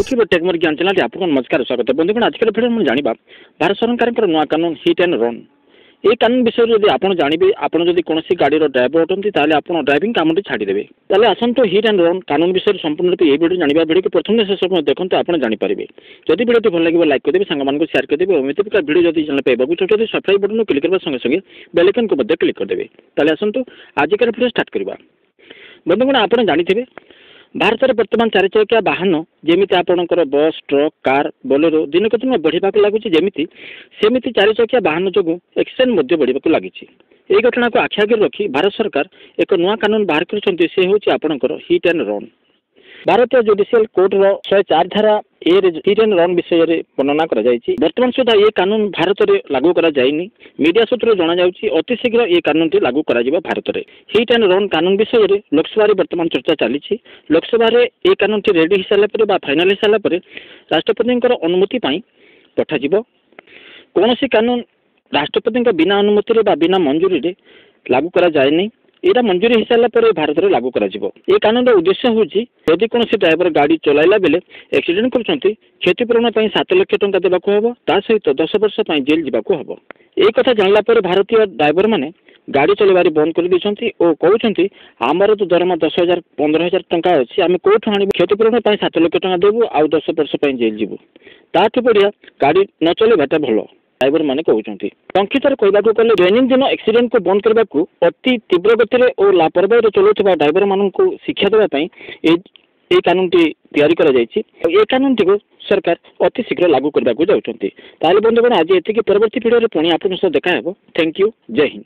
YouTube technology ज्ञान channel आपको नमस्कार स्वागत है बंधुगण। आज भिडियो में जाना भारत सरकार नया कानून हिट एंड रन ये कानून विषय में आप जानवे आप कौन गाड़ी ड्राइवर अटंती आप ड्राइविंग काम छाड़देवे ताले आसतु हिट एंड रन कानून विषय संपूर्ण रूप ये भिडियो जाना भिडियो को प्रथम शेष देखते आप जानीपारे जदि भिडियो भल लगे लाइक करदे सांग शेयर करदे एमती प्रकार भिडियो जब चैनल पाइबा चाहते सब्सक्राइब बटन क्लिक करने संगे संगे बेल आइकन को क्लिक करदे। ताले आसतु आजिकार भिडियो स्टार्ट करवा। बंधुगण आप जानते भारत में बर्तमान चार चकिया वाहन जमीती आपणकर बस ट्रक कार बोलेरो दिनक दिन बढ़ा लगुच जमीती सेमती चार चकिया वाहन जो एक्सीडेंट बढ़ा लगी। यही घटना को आखि आगे रखी भारत सरकार एक नया कानून बाहर कर हिट एंड रन। भारतीय जुडिशियल कोर्ट 104 धारा ए हिट एंड रन विषय में वर्णना कर बर्तमान सुधा ये कानून भारत में लागू करा जाइनी। मीडिया सूत्र जाना अति शीघ्र ये कानून टी लागू करा भारत में। हिट एंड रन कानून विषय में लोकसभा बर्तमान चर्चा चली। लोकसभा ये कानून टी रेडी हो सारापर फाइनाल हो सारापर राष्ट्रपति अनुमति पठा कौन कानून राष्ट्रपति बिना अनुमति बिना मंजूरी लागू करा जाए यहाँ मंजूरी हो सारापर भारत में लागू कर कानून उद्देश्य हूँ यदि कौन ड्राइवर गाड़ी चलाइला बेले एक्सीडेंट कर क्षतिपूरण 7 लाख टंका देवाक हम ता सहित 10 वर्ष जेल जावाक हम। यही कथा जानला भारतीय ड्राइवर मैंने गाड़ी चलबार बंद कर कहते आमर तो दरमा 10,000 15,000 टंका अच्छी आम कौट आने क्षतिपूरण 7 लाख टंका देवु आ 10 वर्ष जेल जीवु ताठू बढ़िया गाड़ी न चलवाटा भल ड्राइवर मैंने कहते। संक्षिप्त कहवाक गले दैनिक दिन एक्सीडेंट को बंद करने को अति तीव्र गति और लापरवाही चलाउଥିବା ड्राइवर मान शिक्षा देवाई ये कानून टी तैयारी करा जायछि। ये कानून टी को सरकार अति शीघ्र लागू करने को जाउछन्ति। ताले बंधुगण आज एतिकी परवर्ती भिडियो पुणी आपन सह देखा हेबो। Thank you. जय हिंद।